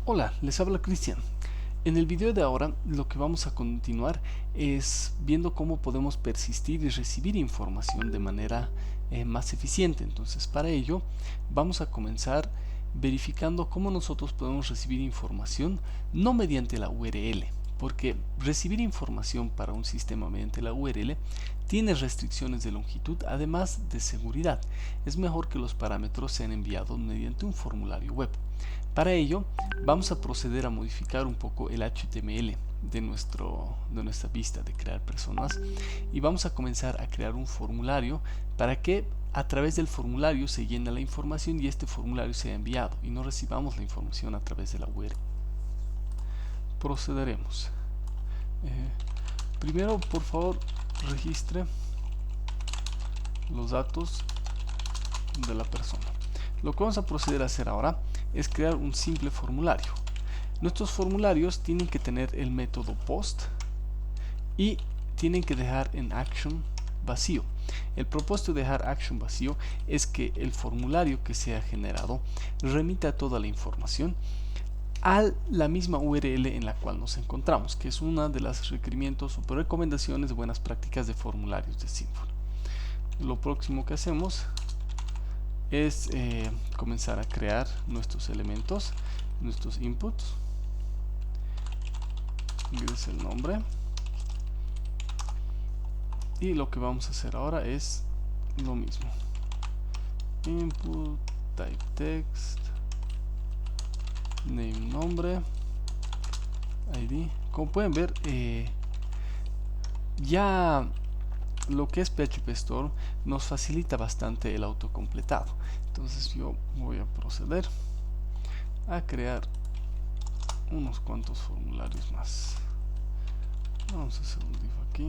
Hola, les habla Cristian. En el video de ahora lo que vamos a continuar es viendo cómo podemos persistir y recibir información de manera más eficiente. Entonces, para ello vamos a comenzar verificando cómo nosotros podemos recibir información no mediante la URL, porque recibir información para un sistema mediante la URL tiene restricciones de longitud, además de seguridad. Es mejor que los parámetros sean enviados mediante un formulario web. Para ello, vamos a proceder a modificar un poco el HTML de nuestra vista de crear personas y vamos a comenzar a crear un formulario para que a través del formulario se llene la información y este formulario sea enviado y no recibamos la información a través de la URL. Procederemos. Primero, por favor, registre los datos de la persona. Lo que vamos a proceder a hacer ahora es crear un simple formulario. Nuestros formularios tienen que tener el método post y tienen que dejar en action vacío. El propósito de dejar action vacío es que el formulario que sea generado remita toda la información a la misma URL en la cual nos encontramos, que es una de los requerimientos o recomendaciones de buenas prácticas de formularios de Symfony. Lo próximo que hacemos es comenzar a crear nuestros elementos, nuestros inputs. Es el nombre. Y lo que vamos a hacer ahora es lo mismo. Input, type text, name, nombre, ID. Como pueden ver, ya lo que es PHP Storm nos facilita bastante el autocompletado. Entonces yo voy a proceder a crear unos cuantos formularios más. Vamos a hacer un div aquí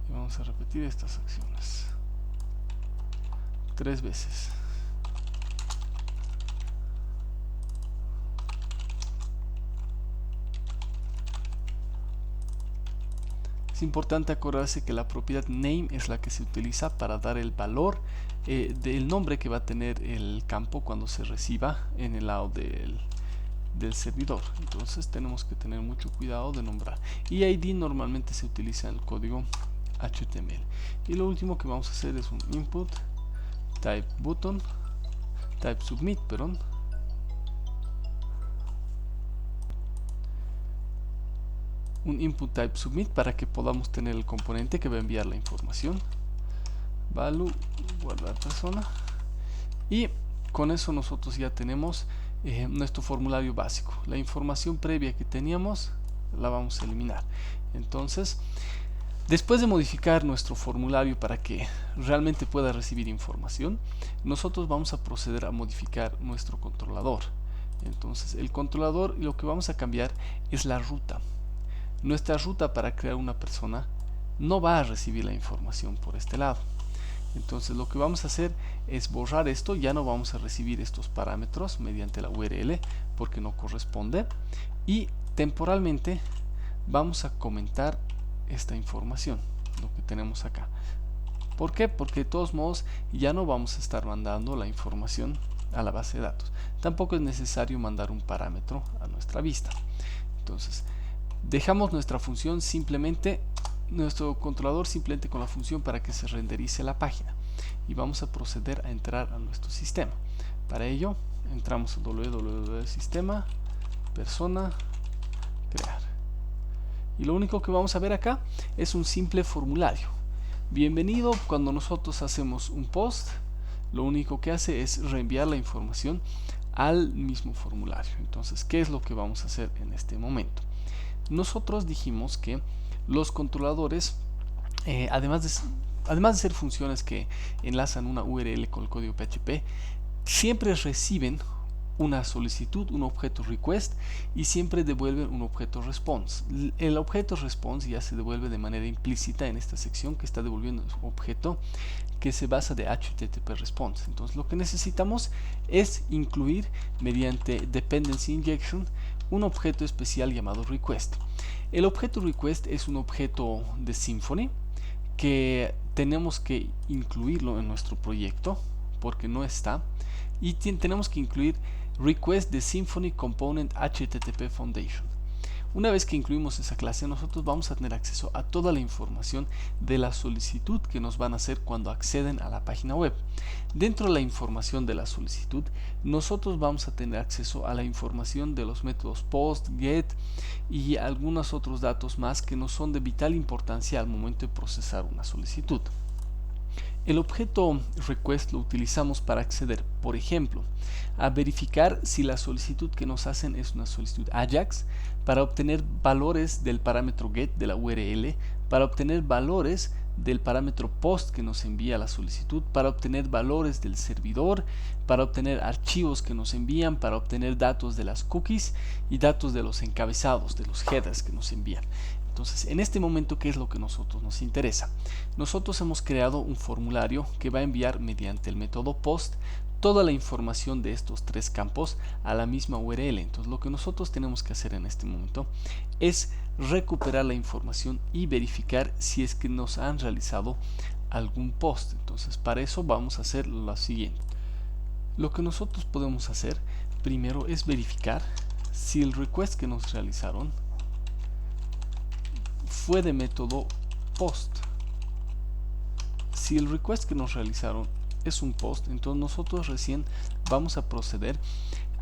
y vamos a repetir estas acciones 3 veces. Es importante acordarse que la propiedad name es la que se utiliza para dar el valor del nombre que va a tener el campo cuando se reciba en el lado del servidor. Entonces tenemos que tener mucho cuidado de nombrar. Y ID normalmente se utiliza en el código HTML. Y lo último que vamos a hacer es un input type button, type submit, perdón. Un input type submit para que podamos tener el componente que va a enviar la información. Value, guardar persona. Y con eso nosotros ya tenemos nuestro formulario básico. La información previa que teníamos la vamos a eliminar. Entonces, después de modificar nuestro formulario para que realmente pueda recibir información, nosotros vamos a proceder a modificar nuestro controlador. Entonces, el controlador, lo que vamos a cambiar es la ruta. Nuestra ruta para crear una persona no va a recibir la información por este lado. Entonces lo que vamos a hacer es borrar esto. Ya no vamos a recibir estos parámetros mediante la URL porque no corresponde, y temporalmente vamos a comentar esta información, lo que tenemos acá. ¿Por qué? Porque de todos modos ya no vamos a estar mandando la información a la base de datos. Tampoco es necesario mandar un parámetro a nuestra vista. Entonces dejamos nuestra función simplemente, nuestro controlador simplemente con la función para que se renderice la página, y vamos a proceder a entrar a nuestro sistema. Para ello entramos a www.sistema, persona, crear, y lo único que vamos a ver acá es un simple formulario. Bienvenido. Cuando nosotros hacemos un post, lo único que hace es reenviar la información al mismo formulario. Entonces, ¿qué es lo que vamos a hacer en este momento? Nosotros dijimos que los controladores, además de ser funciones que enlazan una URL con el código PHP, siempre reciben una solicitud, un objeto request, y siempre devuelven un objeto response. El objeto response ya se devuelve de manera implícita en esta sección, que está devolviendo un objeto que se basa de HTTP response. Entonces lo que necesitamos es incluir mediante dependency injection un objeto especial llamado request. El objeto request es un objeto de Symfony que tenemos que incluirlo en nuestro proyecto porque no está, y tenemos que incluir request de Symfony Component HTTP Foundation. Una vez que incluimos esa clase, nosotros vamos a tener acceso a toda la información de la solicitud que nos van a hacer cuando acceden a la página web. Dentro de la información de la solicitud, nosotros vamos a tener acceso a la información de los métodos POST, GET y algunos otros datos más que nos son de vital importancia al momento de procesar una solicitud. El objeto request lo utilizamos para acceder, por ejemplo, a verificar si la solicitud que nos hacen es una solicitud AJAX, para obtener valores del parámetro get de la URL, para obtener valores del parámetro post que nos envía la solicitud, para obtener valores del servidor, para obtener archivos que nos envían, para obtener datos de las cookies y datos de los encabezados, de los headers que nos envían. Entonces, en este momento, ¿qué es lo que a nosotros nos interesa? Nosotros hemos creado un formulario que va a enviar mediante el método POST toda la información de estos tres campos a la misma URL. Entonces, lo que nosotros tenemos que hacer en este momento es recuperar la información y verificar si es que nos han realizado algún post. Entonces, para eso vamos a hacer lo siguiente. Lo que nosotros podemos hacer primero es verificar si el request que nos realizaron fue de método POST. Si el request que nos realizaron es un POST, entonces nosotros recién vamos a proceder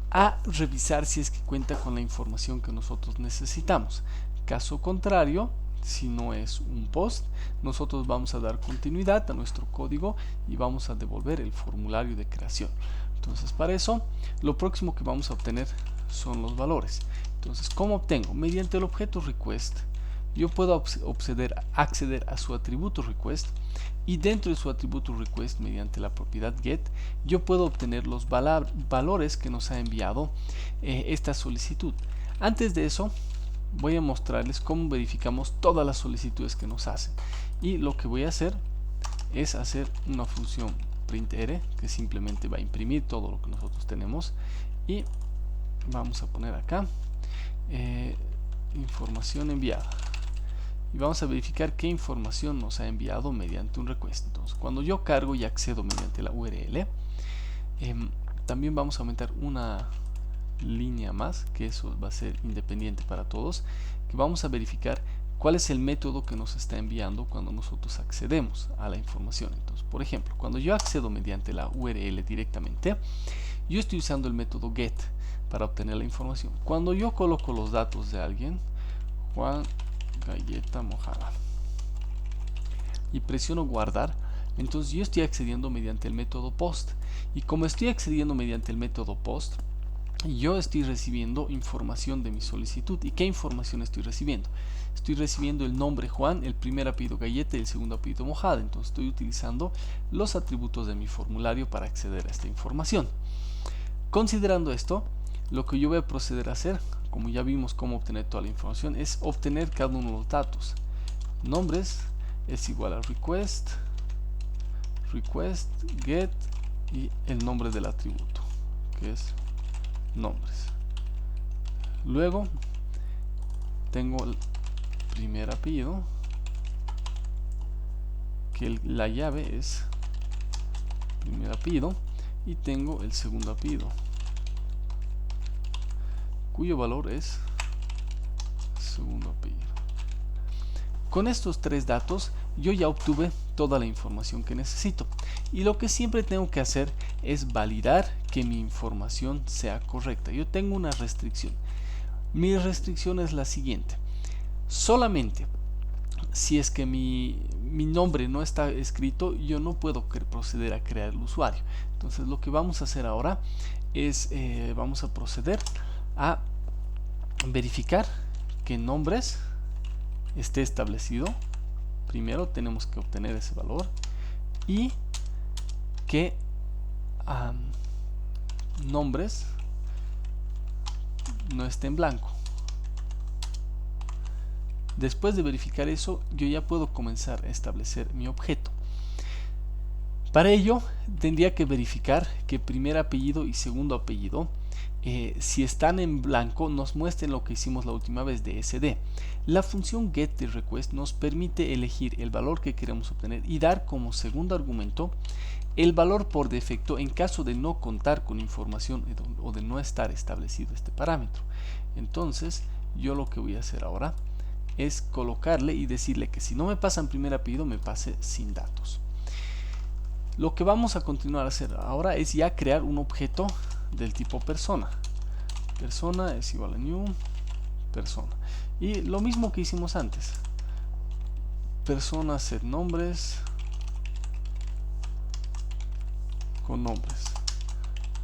a revisar si es que cuenta con la información que nosotros necesitamos. Caso contrario, si no es un POST, nosotros vamos a dar continuidad a nuestro código y vamos a devolver el formulario de creación. Entonces, para eso, lo próximo que vamos a obtener son los valores. Entonces, ¿cómo obtengo? Mediante el objeto request, yo puedo acceder a su atributo request, y dentro de su atributo request, mediante la propiedad get, yo puedo obtener los valores que nos ha enviado esta solicitud. Antes de eso, voy a mostrarles cómo verificamos todas las solicitudes que nos hacen, y lo que voy a hacer es hacer una función printr que simplemente va a imprimir todo lo que nosotros tenemos, y vamos a poner acá información enviada, y vamos a verificar qué información nos ha enviado mediante un request. Entonces, cuando yo cargo y accedo mediante la URL, también vamos a aumentar una línea más, que eso va a ser independiente para todos, que vamos a verificar cuál es el método que nos está enviando cuando nosotros accedemos a la información. Entonces, por ejemplo, cuando yo accedo mediante la URL directamente, yo estoy usando el método get para obtener la información. Cuando yo coloco los datos de alguien, Juan Galleta Mojada, y presiono guardar, entonces yo estoy accediendo mediante el método post, y como estoy accediendo mediante el método post, yo estoy recibiendo información de mi solicitud. ¿Y qué información estoy recibiendo? Estoy recibiendo el nombre Juan, el primer apellido Galleta y el segundo apellido Mojada. Entonces estoy utilizando los atributos de mi formulario para acceder a esta información. Considerando esto, lo que yo voy a proceder a hacer, como ya vimos cómo obtener toda la información, es obtener cada uno de los datos. Nombres es igual a request, get y el nombre del atributo, que es nombres. Luego tengo el primer apellido, que la llave es primer apellido, y tengo el segundo apellido, cuyo valor es segundo apellido. Con estos tres datos yo ya obtuve toda la información que necesito, y lo que siempre tengo que hacer es validar que mi información sea correcta. Yo tengo una restricción. Mi restricción es la siguiente: solamente si es que mi nombre no está escrito, yo no puedo proceder a crear el usuario. Entonces, lo que vamos a hacer ahora es vamos a proceder a verificar que nombres esté establecido. Primero tenemos que obtener ese valor, y que nombres no esté en blanco. Después de verificar eso, yo ya puedo comenzar a establecer mi objeto. Para ello tendría que verificar que primer apellido y segundo apellido, si están en blanco, nos muestren lo que hicimos la última vez de SD. La función getRequest nos permite elegir el valor que queremos obtener y dar como segundo argumento el valor por defecto en caso de no contar con información o de no estar establecido este parámetro. Entonces yo lo que voy a hacer ahora es colocarle y decirle que si no me pasan primer apellido, me pase sin datos. Lo que vamos a continuar a hacer ahora es ya crear un objeto del tipo persona. Persona es igual a new persona. Y lo mismo que hicimos antes. Persona set nombres con nombres.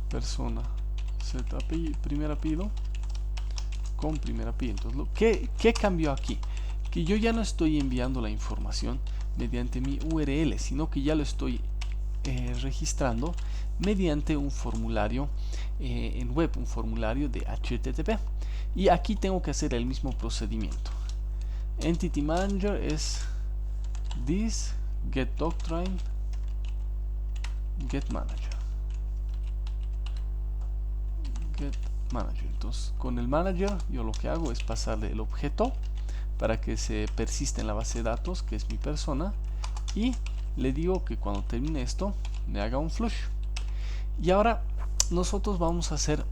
Persona set primer apellido con primer apellido. Entonces, ¿qué cambió aquí? Que yo ya no estoy enviando la información mediante mi URL, sino que ya lo estoy registrando mediante un formulario en web, un formulario de HTTP. Y aquí tengo que hacer el mismo procedimiento. Entity Manager es this get doctrine get manager. Entonces con el manager yo lo que hago es pasarle el objeto para que se persista en la base de datos, que es mi persona, y le digo que cuando termine esto me haga un flush. Y ahora nosotros vamos a hacer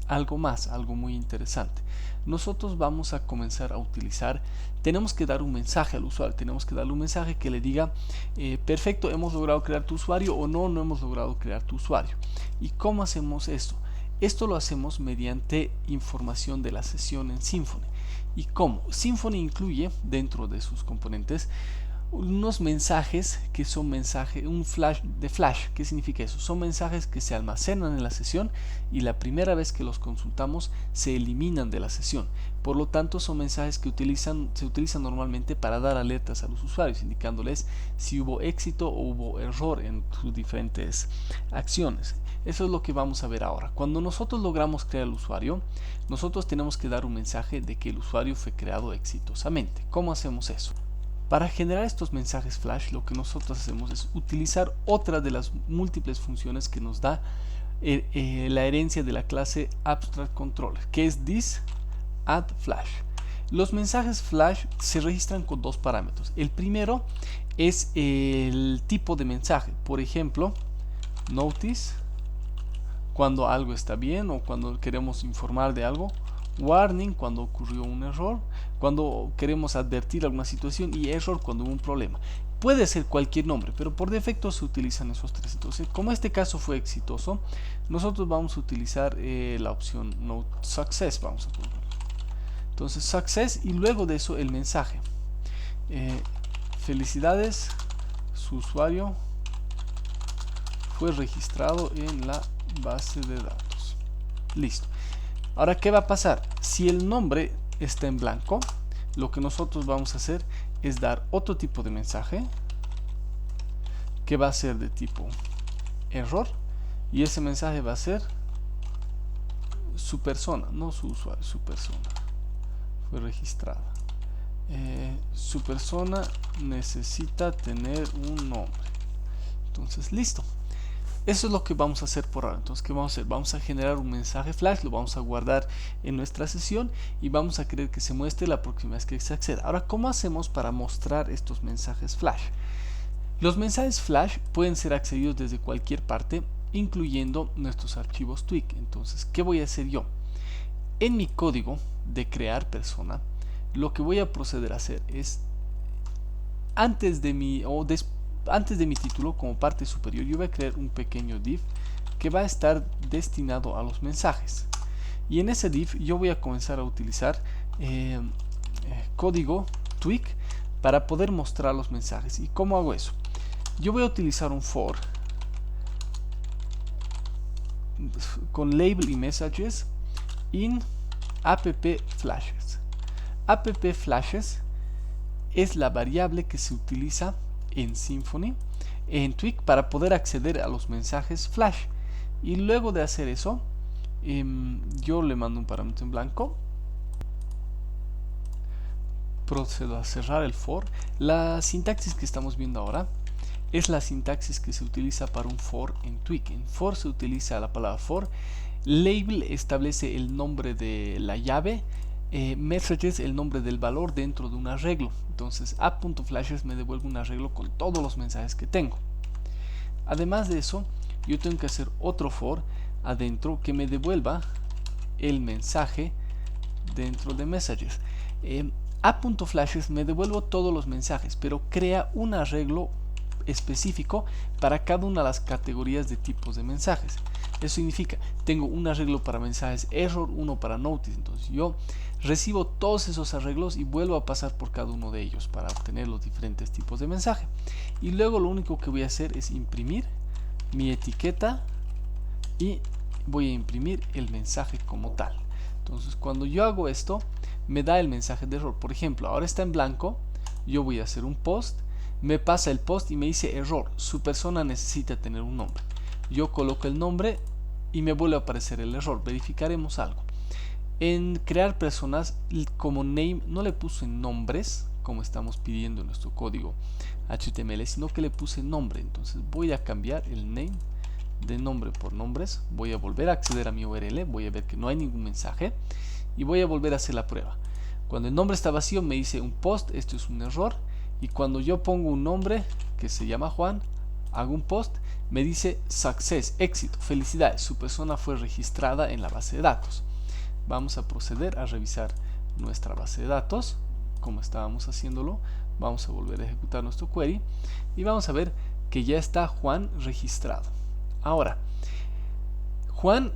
algo más, algo muy interesante. Nosotros vamos a comenzar a utilizar, tenemos que dar un mensaje al usuario, tenemos que darle un mensaje que le diga perfecto, hemos logrado crear tu usuario, o no, no hemos logrado crear tu usuario. ¿Y cómo hacemos esto? Esto lo hacemos mediante información de la sesión en Symfony. ¿Y cómo? Symfony incluye dentro de sus componentes unos mensajes que son un flash de flash. ¿Qué significa eso? Son mensajes que se almacenan en la sesión y la primera vez que los consultamos se eliminan de la sesión. Por lo tanto, son mensajes que se utilizan normalmente para dar alertas a los usuarios, indicándoles si hubo éxito o hubo error en sus diferentes acciones. Eso es lo que vamos a ver ahora. Cuando nosotros logramos crear el usuario, nosotros tenemos que dar un mensaje de que el usuario fue creado exitosamente. ¿Cómo hacemos eso? Para generar estos mensajes flash, lo que nosotros hacemos es utilizar otra de las múltiples funciones que nos da la herencia de la clase AbstractController, que es this add flash. Los mensajes flash se registran con dos parámetros. El primero es el tipo de mensaje. Por ejemplo, notice, cuando algo está bien o cuando queremos informar de algo. Warning, cuando ocurrió un error, cuando queremos advertir alguna situación, y error, cuando hubo un problema. Puede ser cualquier nombre, pero por defecto se utilizan esos tres. Entonces, como este caso fue exitoso, nosotros vamos a utilizar la opción Note Success. Vamos a poner. Entonces, Success, y luego de eso el mensaje. Felicidades, su usuario fue registrado en la base de datos. Listo. Ahora, ¿qué va a pasar? Si el nombre está en blanco, lo que nosotros vamos a hacer es dar otro tipo de mensaje que va a ser de tipo error, y ese mensaje va a ser su persona, no su usuario, su persona fue registrada. Su persona necesita tener un nombre. Entonces, listo. Eso es lo que vamos a hacer por ahora. Entonces, ¿qué vamos a hacer? Vamos a generar un mensaje flash, lo vamos a guardar en nuestra sesión y vamos a querer que se muestre la próxima vez que se acceda. Ahora, ¿cómo hacemos para mostrar estos mensajes flash? Los mensajes flash pueden ser accedidos desde cualquier parte, incluyendo nuestros archivos Twig. Entonces, ¿qué voy a hacer yo? En mi código de crear persona, lo que voy a proceder a hacer es, antes de mi título, como parte superior, yo voy a crear un pequeño div que va a estar destinado a los mensajes, y en ese div yo voy a comenzar a utilizar código Twig para poder mostrar los mensajes. ¿Y cómo hago eso? Yo voy a utilizar un for con label y messages in app flashes. App flashes es la variable que se utiliza en Symfony, en Twig, para poder acceder a los mensajes flash. Y luego de hacer eso, yo le mando un parámetro en blanco, procedo a cerrar el for. La sintaxis que estamos viendo ahora es la sintaxis que se utiliza para un for en Twig. En for se utiliza la palabra for, label establece el nombre de la llave, messages el nombre del valor dentro de un arreglo. Entonces app.flashes me devuelve un arreglo con todos los mensajes que tengo. Además de eso, yo tengo que hacer otro for adentro que me devuelva el mensaje dentro de messages. A.flashes me devuelvo todos los mensajes, pero crea un arreglo específico para cada una de las categorías de tipos de mensajes. Eso significa, tengo un arreglo para mensajes error, uno para notice. Entonces yo recibo todos esos arreglos y vuelvo a pasar por cada uno de ellos para obtener los diferentes tipos de mensaje. Y luego lo único que voy a hacer es imprimir mi etiqueta y voy a imprimir el mensaje como tal. Entonces cuando yo hago esto me da el mensaje de error. Por ejemplo, ahora está en blanco, yo voy a hacer un post, me pasa el post y me dice error, su persona necesita tener un nombre. Yo coloco el nombre y me vuelve a aparecer el error. Verificaremos algo. En crear personas, como name no le puse nombres como estamos pidiendo en nuestro código HTML, sino que le puse nombre. Entonces voy a cambiar el name de nombre por nombres. Voy a volver a acceder a mi URL, voy a ver que no hay ningún mensaje y voy a volver a hacer la prueba. Cuando el nombre está vacío me dice un post, esto es un error. Y cuando yo pongo un nombre que se llama Juan, hago un post, me dice success, éxito, felicidades, su persona fue registrada en la base de datos. Vamos a proceder a revisar nuestra base de datos como estábamos haciéndolo. Vamos a volver a ejecutar nuestro query y vamos a ver que ya está Juan registrado. Ahora, Juan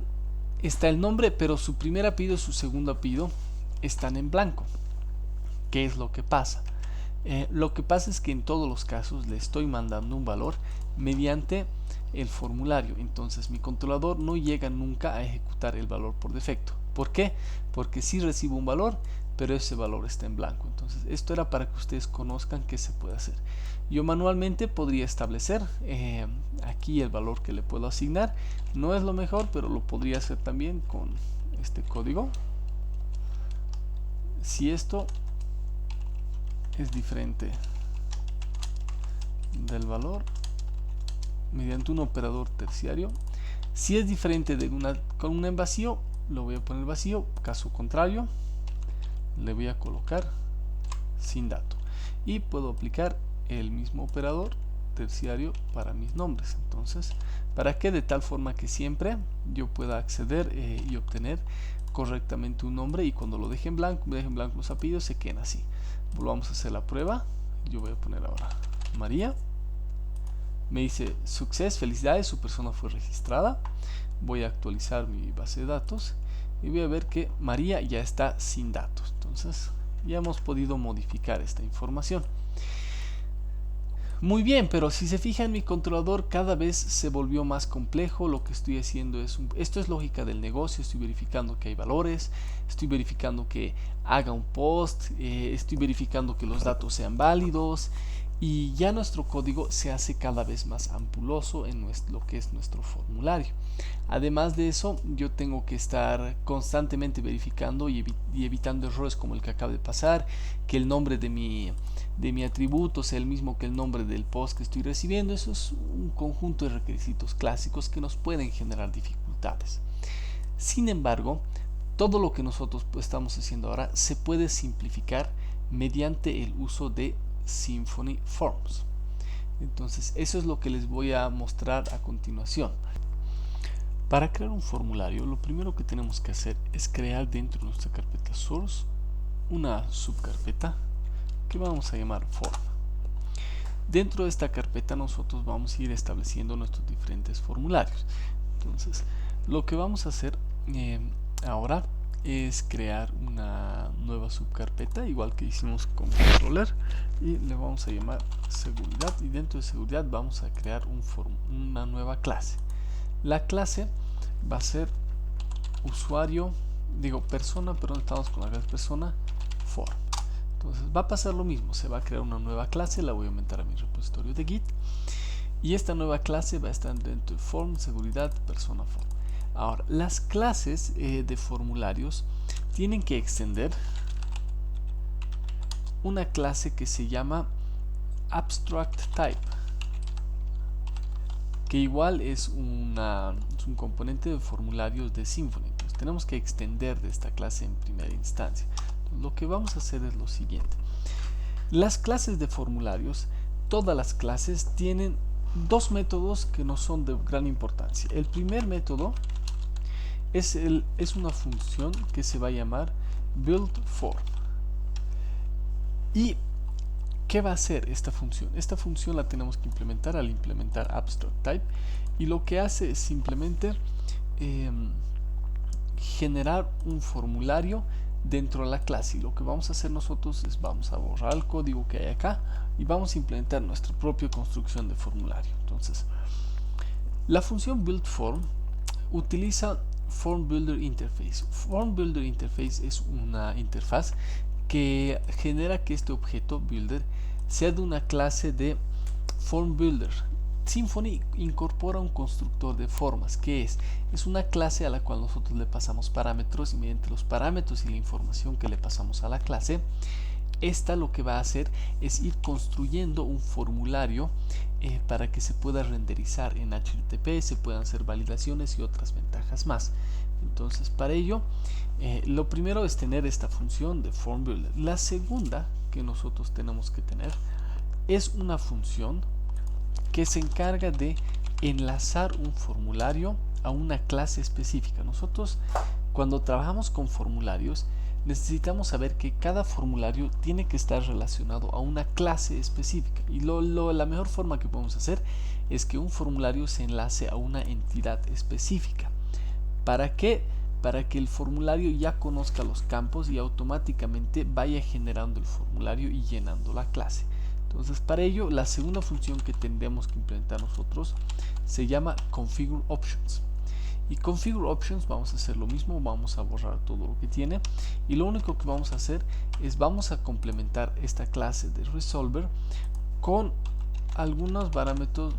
está el nombre, pero su primer apellido y su segundo apellido están en blanco. ¿Qué es lo que pasa? Lo que pasa es que en todos los casos le estoy mandando un valor mediante el formulario. Entonces mi controlador no llega nunca a ejecutar el valor por defecto. ¿Por qué? Porque sí recibo un valor, pero ese valor está en blanco. Entonces esto era para que ustedes conozcan qué se puede hacer. Yo manualmente podría establecer aquí el valor que le puedo asignar. No es lo mejor, pero lo podría hacer también con este código. Si esto es diferente del valor mediante un operador terciario, si es diferente de una columna en vacío, lo voy a poner vacío. Caso contrario, le voy a colocar sin dato y puedo aplicar el mismo operador terciario para mis nombres. Entonces, para que de tal forma que siempre yo pueda acceder y obtener correctamente un nombre, y cuando lo deje en blanco los apellidos se queden así. Volvamos a hacer la prueba. Yo voy a poner ahora María. Me dice success, felicidades, su persona fue registrada. Voy a actualizar mi base de datos y voy a ver que María ya está sin datos. Entonces ya hemos podido modificar esta información. Muy bien, pero si se fijan, mi controlador cada vez se volvió más complejo. Lo que estoy haciendo es, esto es lógica del negocio. Estoy verificando que hay valores, estoy verificando que haga un post, estoy verificando que los datos sean válidos, y ya nuestro código se hace cada vez más ampuloso en lo que es nuestro formulario. Además de eso, yo tengo que estar constantemente verificando y evitando errores como el que acaba de pasar, que el nombre de mi atributo sea el mismo que el nombre del post que estoy recibiendo. Eso es un conjunto de requisitos clásicos que nos pueden generar dificultades. Sin embargo, todo lo que nosotros estamos haciendo ahora se puede simplificar mediante el uso de Symfony Forms. Entonces eso es lo que les voy a mostrar a continuación. Para crear un formulario, lo primero que tenemos que hacer es crear dentro de nuestra carpeta source una subcarpeta que vamos a llamar form. Dentro de esta carpeta nosotros vamos a ir estableciendo nuestros diferentes formularios. Entonces lo que vamos a hacer ahora es crear una nueva subcarpeta, igual que hicimos con controller, y le vamos a llamar seguridad, y dentro de seguridad vamos a crear una nueva clase. La clase va a ser persona, perdón, estamos con la clase persona form. Entonces va a pasar lo mismo, se va a crear una nueva clase, la voy a aumentar a mi repositorio de Git, y esta nueva clase va a estar dentro de form, seguridad, persona form. Ahora, las clases de formularios tienen que extender una clase que se llama abstract type, que igual es un componente de formularios de Symfony. Entonces tenemos que extender de esta clase en primera instancia. Entonces, lo que vamos a hacer es lo siguiente. Las clases de formularios, todas las clases tienen dos métodos que no son de gran importancia. El primer método es una función que se va a llamar buildForm. ¿Y qué va a hacer esta función? Esta función la tenemos que implementar al implementar AbstractType, y lo que hace es simplemente generar un formulario dentro de la clase. Y lo que vamos a hacer nosotros es vamos a borrar el código que hay acá y vamos a implementar nuestra propia construcción de formulario. Entonces, la función buildForm utiliza FormBuilderInterface. FormBuilderInterface es una interfaz que genera que este objeto builder sea de una clase de FormBuilder. Symfony incorpora un constructor de formas, que es una clase a la cual nosotros le pasamos parámetros, y mediante los parámetros y la información que le pasamos a la clase, esta lo que va a hacer es ir construyendo un formulario para que se pueda renderizar en HTTP, se puedan hacer validaciones y otras ventajas más. Entonces, para ello, lo primero es tener esta función de FormBuilder. La segunda que nosotros tenemos que tener es una función que se encarga de enlazar un formulario a una clase específica. Nosotros, cuando trabajamos con formularios, necesitamos saber que cada formulario tiene que estar relacionado a una clase específica, y la mejor forma que podemos hacer es que un formulario se enlace a una entidad específica. ¿Para qué? Para que el formulario ya conozca los campos y automáticamente vaya generando el formulario y llenando la clase. Entonces, para ello, la segunda función que tendremos que implementar nosotros se llama ConfigureOptions. Y ConfigureOptions vamos a hacer lo mismo, vamos a borrar todo lo que tiene, y lo único que vamos a hacer es vamos a complementar esta clase de Resolver con algunos parámetros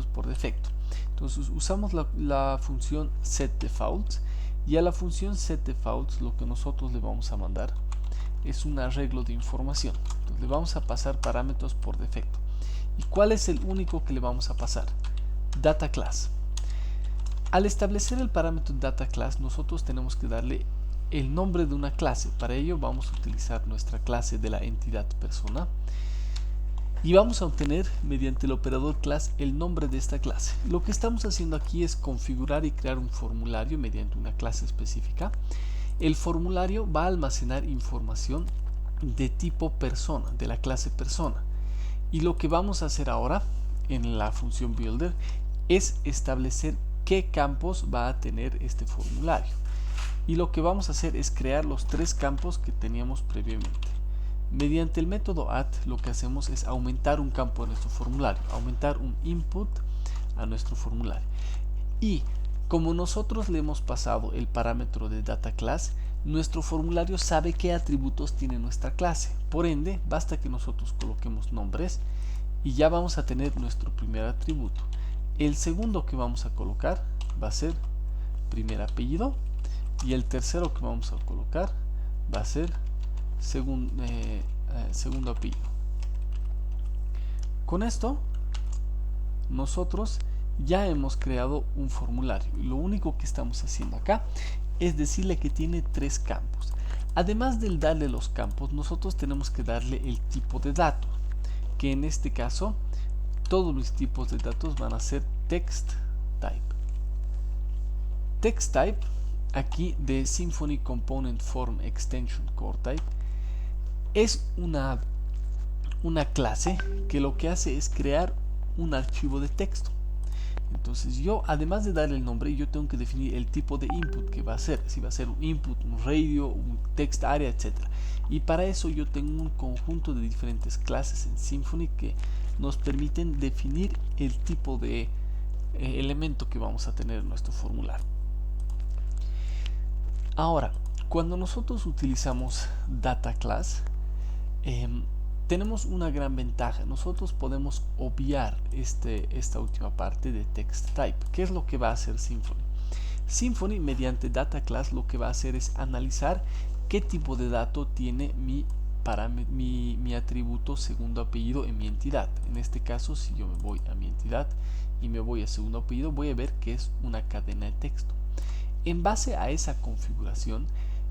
por defecto. Entonces usamos la función setDefaults, y a la función setDefaults lo que nosotros le vamos a mandar es un arreglo de información. Entonces le vamos a pasar parámetros por defecto. ¿Y cuál es el único que le vamos a pasar? DataClass. Al establecer el parámetro DataClass, nosotros tenemos que darle el nombre de una clase. Para ello vamos a utilizar nuestra clase de la entidad persona, y vamos a obtener mediante el operador class el nombre de esta clase. Lo que estamos haciendo aquí es configurar y crear un formulario mediante una clase específica. El formulario va a almacenar información de tipo persona, de la clase persona, y lo que vamos a hacer ahora en la función builder es establecer qué campos va a tener este formulario, y lo que vamos a hacer es crear los tres campos que teníamos previamente. Mediante el método add lo que hacemos es aumentar un campo de nuestro formulario, aumentar un input a nuestro formulario, y como nosotros le hemos pasado el parámetro de DataClass, nuestro formulario sabe qué atributos tiene nuestra clase. Por ende, basta que nosotros coloquemos nombres y ya vamos a tener nuestro primer atributo. El segundo que vamos a colocar va a ser primer apellido, y el tercero que vamos a colocar va a ser segundo apellido. Con esto nosotros ya hemos creado un formulario, y lo único que estamos haciendo acá es decirle que tiene tres campos. Además del darle los campos, nosotros tenemos que darle el tipo de datos, que en este caso todos los tipos de datos van a ser text type. Text type aquí de Symfony Component Form Extension Core Type es una clase que lo que hace es crear un archivo de texto. Entonces yo, además de darle el nombre, yo tengo que definir el tipo de input que va a ser, si va a ser un input, un radio, un text area, etc. Y para eso yo tengo un conjunto de diferentes clases en Symfony que nos permiten definir el tipo de elemento que vamos a tener en nuestro formulario. Ahora, cuando nosotros utilizamos DataClass, tenemos una gran ventaja. Nosotros podemos obviar esta última parte de TextType. ¿Qué es lo que va a hacer Symfony? Symfony, mediante DataClass, lo que va a hacer es analizar qué tipo de dato tiene mi atributo segundo apellido en mi entidad. En este caso, si yo me voy a mi entidad y me voy a segundo apellido, voy a ver que es una cadena de texto. En base a esa configuración,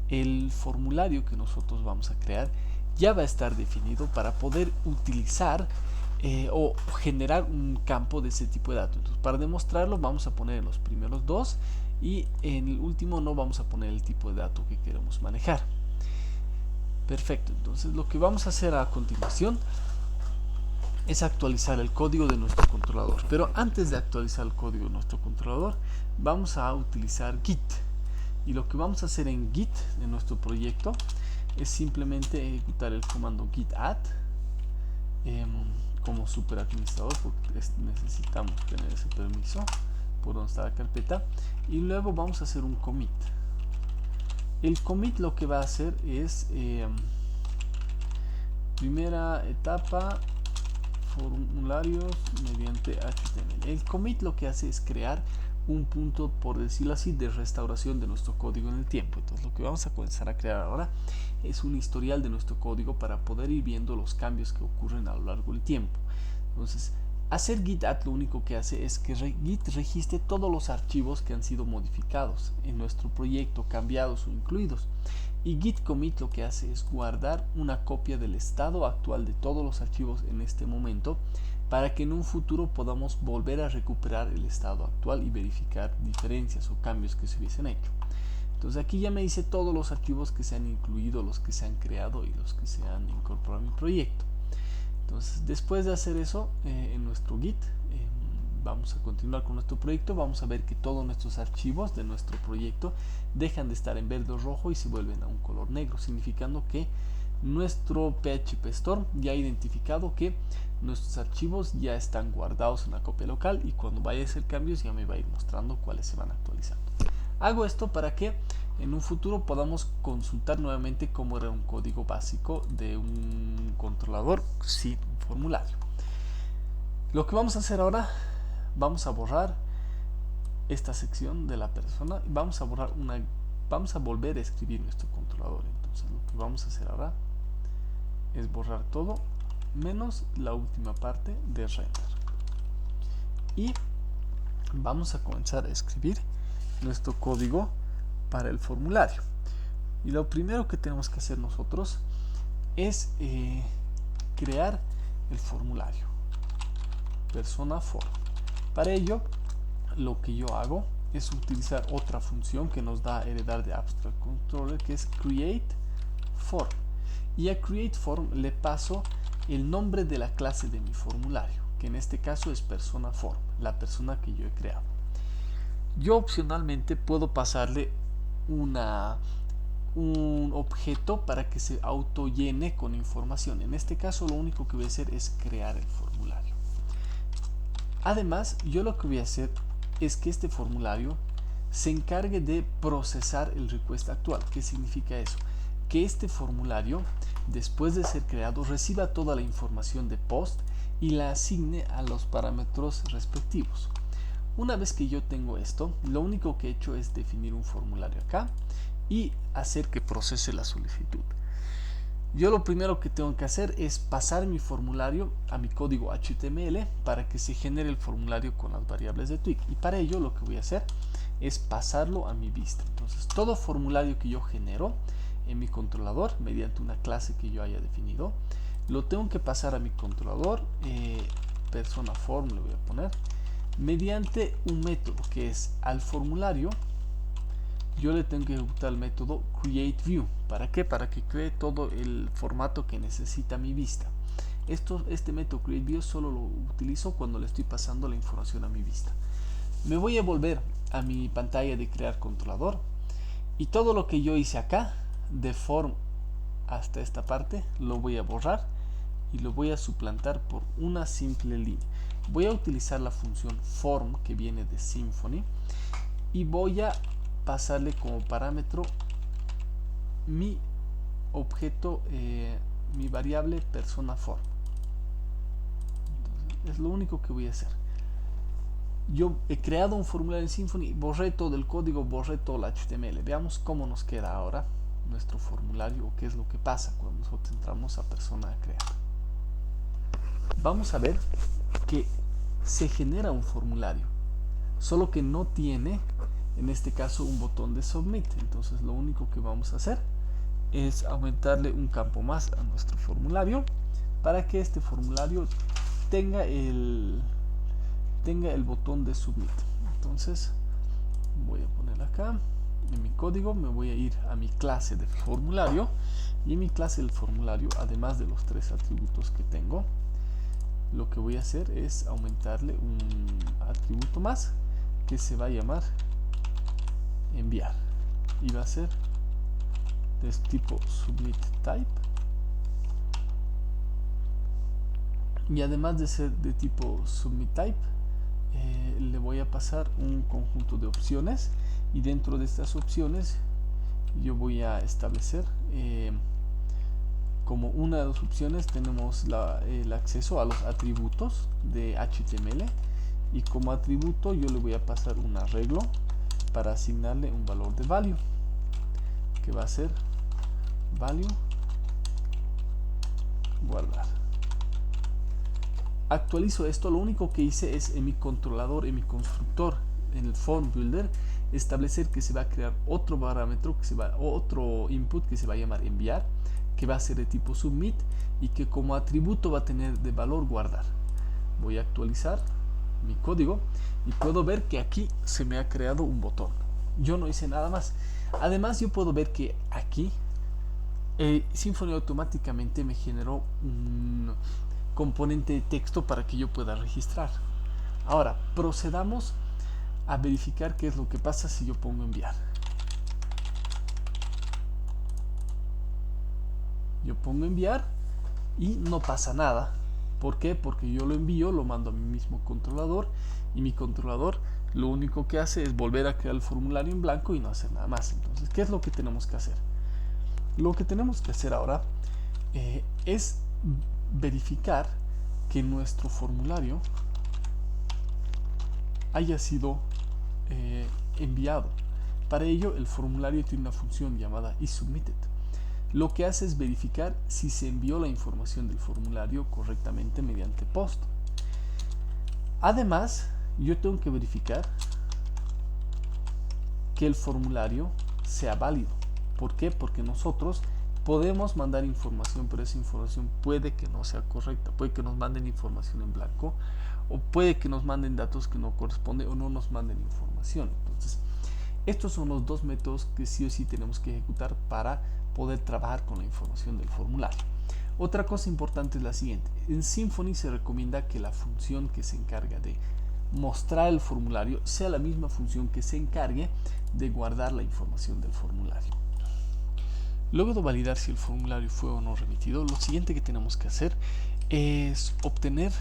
el formulario que nosotros vamos a crear ya va a estar definido para poder utilizar o generar un campo de ese tipo de datos. Entonces, para demostrarlo vamos a poner los primeros dos y en el último no vamos a poner el tipo de dato que queremos manejar. Perfecto, entonces lo que vamos a hacer a continuación es actualizar el código de nuestro controlador. Pero antes de actualizar el código de nuestro controlador, vamos a utilizar Git. Y lo que vamos a hacer en Git, en nuestro proyecto, es simplemente ejecutar el comando git add como super administrador, porque necesitamos tener ese permiso por donde está la carpeta. Y luego vamos a hacer un commit. El commit lo que va a hacer es primera etapa, formularios mediante HTML. El commit lo que hace es crear un punto, por decirlo así, de restauración de nuestro código en el tiempo. Entonces lo que vamos a comenzar a crear ahora es un historial de nuestro código para poder ir viendo los cambios que ocurren a lo largo del tiempo. Entonces, hacer git add lo único que hace es que Git registre todos los archivos que han sido modificados en nuestro proyecto, cambiados o incluidos. Y git commit lo que hace es guardar una copia del estado actual de todos los archivos en este momento, para que en un futuro podamos volver a recuperar el estado actual y verificar diferencias o cambios que se hubiesen hecho. Entonces aquí ya me dice todos los archivos que se han incluido, los que se han creado y los que se han incorporado a mi proyecto. Entonces, después de hacer eso en nuestro Git, vamos a continuar con nuestro proyecto. Vamos a ver que todos nuestros archivos de nuestro proyecto dejan de estar en verde o rojo y se vuelven a un color negro, significando que nuestro PHP Storm ya ha identificado que nuestros archivos ya están guardados en la copia local, y cuando vaya a hacer cambios ya me va a ir mostrando cuáles se van actualizando. Hago esto para que en un futuro podamos consultar nuevamente cómo era un código básico de un controlador sin un formulario. Lo que vamos a hacer ahora, vamos a borrar esta sección de la persona y vamos a volver a escribir nuestro controlador. Entonces lo que vamos a hacer ahora es borrar todo menos la última parte de render, y vamos a comenzar a escribir nuestro código para el formulario. Y lo primero que tenemos que hacer nosotros es crear el formulario persona form. Para ello lo que yo hago es utilizar otra función que nos da a heredar de abstract controller, que es create form, y a create form le paso el nombre de la clase de mi formulario, que en este caso es persona form, la persona que yo he creado. Yo opcionalmente puedo pasarle un objeto para que se auto llene con información. En este caso lo único que voy a hacer es crear el formulario. Además, yo lo que voy a hacer es que este formulario se encargue de procesar el request actual. ¿Qué significa eso? Que este formulario, después de ser creado, reciba toda la información de post y la asigne a los parámetros respectivos. Una vez que yo tengo esto, lo único que he hecho es definir un formulario acá y hacer que procese la solicitud. Yo lo primero que tengo que hacer es pasar mi formulario a mi código HTML para que se genere el formulario con las variables de Twig, y para ello lo que voy a hacer es pasarlo a mi vista. Entonces, todo formulario que yo genero en mi controlador mediante una clase que yo haya definido, lo tengo que pasar a mi controlador, persona form le voy a poner, mediante un método que es al formulario. Yo le tengo que ejecutar el método createView. ¿Para qué? Para que cree todo el formato que necesita mi vista. Este método createView solo lo utilizo cuando le estoy pasando la información a mi vista. Me voy a volver a mi pantalla de crear controlador, y todo lo que yo hice acá de form hasta esta parte lo voy a borrar y lo voy a suplantar por una simple línea. Voy a utilizar la función form que viene de Symfony y voy a pasarle como parámetro mi objeto, mi variable persona form. Entonces, es lo único que voy a hacer. Yo he creado un formulario en Symfony, borré todo el código, borré todo el HTML. Veamos cómo nos queda ahora nuestro formulario, o qué es lo que pasa cuando nosotros entramos a persona a crear. Vamos a ver que se genera un formulario, solo que no tiene en este caso un botón de submit. Entonces lo único que vamos a hacer es aumentarle un campo más a nuestro formulario para que este formulario tenga el botón de submit. Entonces voy a poner acá en mi código, me voy a ir a mi clase de formulario, y en mi clase del formulario, además de los 3 atributos que tengo, lo que voy a hacer es aumentarle un atributo más que se va a llamar enviar, y va a ser de tipo submit type, y además de ser de tipo submit type, le voy a pasar un conjunto de opciones, y dentro de estas opciones yo voy a establecer como una de las opciones tenemos el acceso a los atributos de HTML, y como atributo yo le voy a pasar un arreglo para asignarle un valor de value, que va a ser value guardar. Actualizo esto, lo único que hice es en mi controlador, en mi constructor, en el form builder, establecer que se va a crear otro parámetro, otro input que se va a llamar enviar, que va a ser de tipo submit, y que como atributo va a tener de valor guardar. Voy a actualizar mi código y puedo ver que aquí se me ha creado un botón. Yo no hice nada más. Además, yo puedo ver que aquí Symfony automáticamente me generó un componente de texto para que yo pueda registrar. Ahora procedamos a verificar qué es lo que pasa si yo pongo enviar. Yo pongo enviar y no pasa nada. ¿Por qué? Porque yo lo envío, lo mando a mi mismo controlador, y mi controlador lo único que hace es volver a crear el formulario en blanco y no hacer nada más. Entonces, ¿qué es lo que tenemos que hacer? Lo que tenemos que hacer ahora es verificar que nuestro formulario haya sido enviado. Para ello, el formulario tiene una función llamada isSubmitted. Lo que hace es verificar si se envió la información del formulario correctamente mediante POST. Además, yo tengo que verificar que el formulario sea válido. ¿Por qué? Porque nosotros podemos mandar información, pero esa información puede que no sea correcta, puede que nos manden información en blanco, o puede que nos manden datos que no corresponden, o no nos manden información. Entonces, estos son los dos métodos que sí o sí tenemos que ejecutar para poder trabajar con la información del formulario. Otra cosa importante es la siguiente: en Symfony se recomienda que la función que se encarga de mostrar el formulario sea la misma función que se encargue de guardar la información del formulario. Luego de validar si el formulario fue o no remitido, lo siguiente que tenemos que hacer es obtener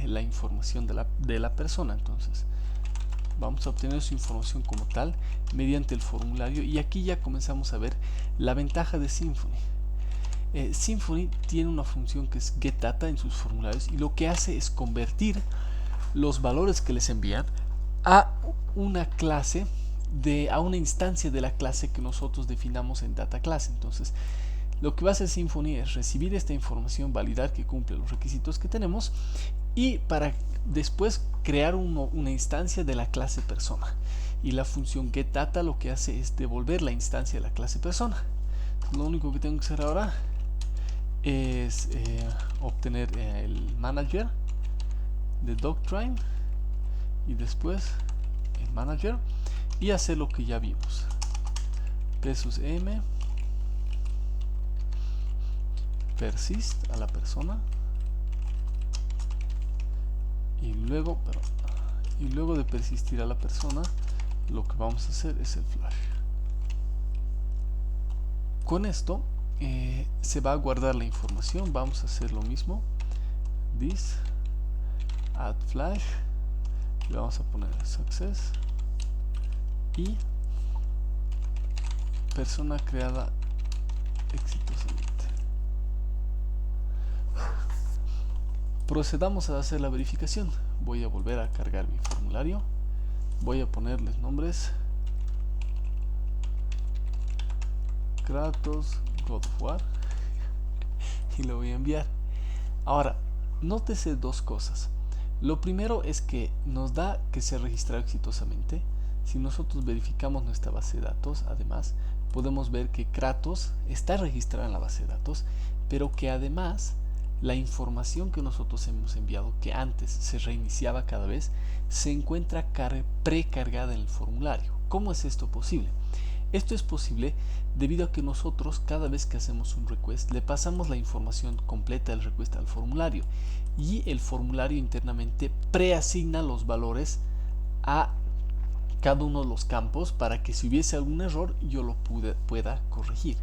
la información de la persona. Entonces vamos a obtener su información como tal mediante el formulario, y aquí ya comenzamos a ver la ventaja de Symfony. Symfony tiene una función que es getData en sus formularios, y lo que hace es convertir los valores que les envían a una clase, a una instancia de la clase que nosotros definamos en data class. Entonces, lo que va a hacer Symfony es recibir esta información, validar que cumple los requisitos que tenemos, y para después crear una instancia de la clase persona. Y la función getData lo que hace es devolver la instancia de la clase persona. Entonces, lo único que tengo que hacer ahora es obtener el manager de Doctrine, y después el manager, y hacer lo que ya vimos: p_m persist a la persona, y luego de persistir a la persona, lo que vamos a hacer es el flash. Con esto se va a guardar la información. Vamos a hacer lo mismo: this add flash, le vamos a poner success y persona creada exitosamente. Procedamos a hacer la verificación. Voy a volver a cargar mi formulario, voy a ponerles nombres: Kratos God of War y lo voy a enviar. Ahora, nótese dos cosas. Lo primero es que nos da que se ha registrado exitosamente. Si nosotros verificamos nuestra base de datos, además podemos ver que Kratos está registrado en la base de datos, pero que además la información que nosotros hemos enviado, que antes se reiniciaba cada vez, se encuentra precargada en el formulario. ¿Cómo es esto posible? Esto es posible debido a que nosotros cada vez que hacemos un request le pasamos la información completa del request al formulario y el formulario internamente preasigna los valores a cada uno de los campos para que si hubiese algún error yo lo pueda corregir.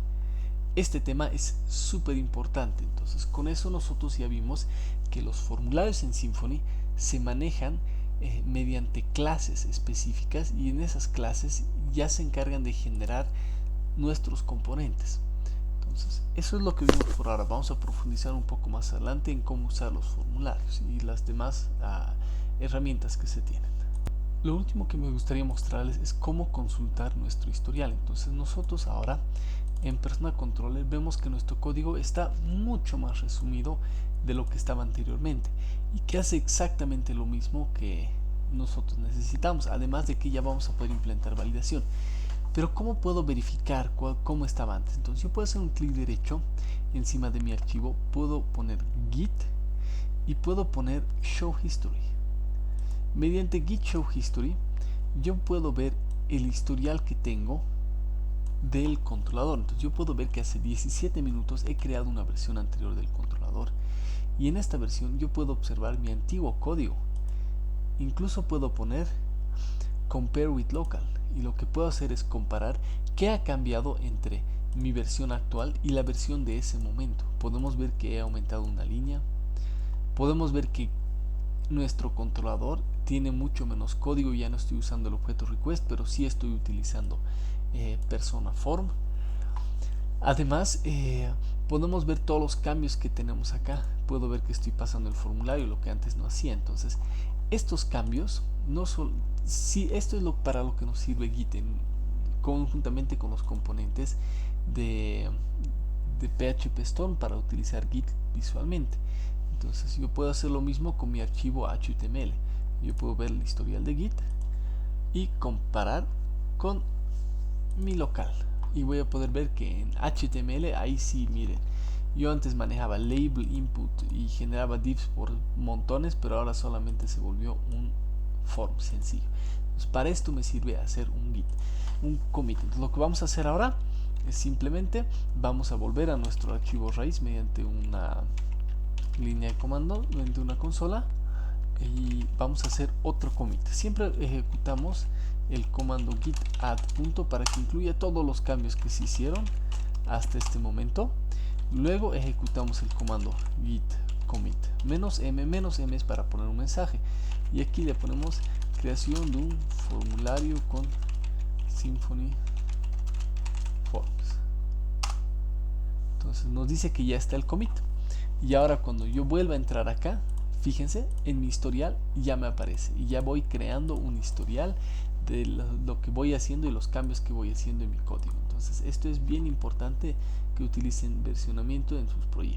Este tema es súper importante. Entonces con eso nosotros ya vimos que los formularios en Symfony se manejan mediante clases específicas y en esas clases ya se encargan de generar nuestros componentes. Entonces eso es lo que vimos por ahora. Vamos a profundizar un poco más adelante en cómo usar los formularios y las demás herramientas que se tienen. Lo último que me gustaría mostrarles es cómo consultar nuestro historial. Entonces nosotros ahora en Persona Controller vemos que nuestro código está mucho más resumido de lo que estaba anteriormente y que hace exactamente lo mismo que nosotros necesitamos, además de que ya vamos a poder implementar validación. Pero ¿cómo puedo verificar cómo estaba antes? Entonces yo puedo hacer un clic derecho encima de mi archivo, puedo poner Git y puedo poner Show History. Mediante Git Show History yo puedo ver el historial que tengo del controlador. Entonces yo puedo ver que hace 17 minutos he creado una versión anterior del controlador y en esta versión yo puedo observar mi antiguo código. Incluso puedo poner Compare with Local y lo que puedo hacer es comparar qué ha cambiado entre mi versión actual y la versión de ese momento. Podemos ver que he aumentado una línea, podemos ver que nuestro controlador tiene mucho menos código, ya no estoy usando el objeto request, pero sí estoy utilizando persona form. Además podemos ver todos los cambios que tenemos acá. Puedo ver que estoy pasando el formulario, lo que antes no hacía. Entonces estos cambios no son, si esto es para lo que nos sirve Git conjuntamente con los componentes de PHP Storm para utilizar Git visualmente. Entonces yo puedo hacer lo mismo con mi archivo HTML. Yo puedo ver el historial de Git y comparar con mi local y voy a poder ver que en HTML ahí sí, miren, yo antes manejaba label input y generaba divs por montones, pero ahora solamente se volvió un form sencillo. Entonces para esto me sirve hacer un commit. Entonces lo que vamos a hacer ahora es simplemente vamos a volver a nuestro archivo raíz mediante una línea de comando, mediante una consola, y vamos a hacer otro commit. Siempre ejecutamos el comando git add punto para que incluya todos los cambios que se hicieron hasta este momento. Luego ejecutamos el comando git commit -m es para poner un mensaje y aquí le ponemos creación de un formulario con Symfony Forms. Entonces nos dice que ya está el commit y ahora cuando yo vuelva a entrar acá, fíjense, en mi historial ya me aparece y ya voy creando un historial de lo que voy haciendo y los cambios que voy haciendo en mi código. Entonces esto es bien importante que utilicen versionamiento en sus proyectos.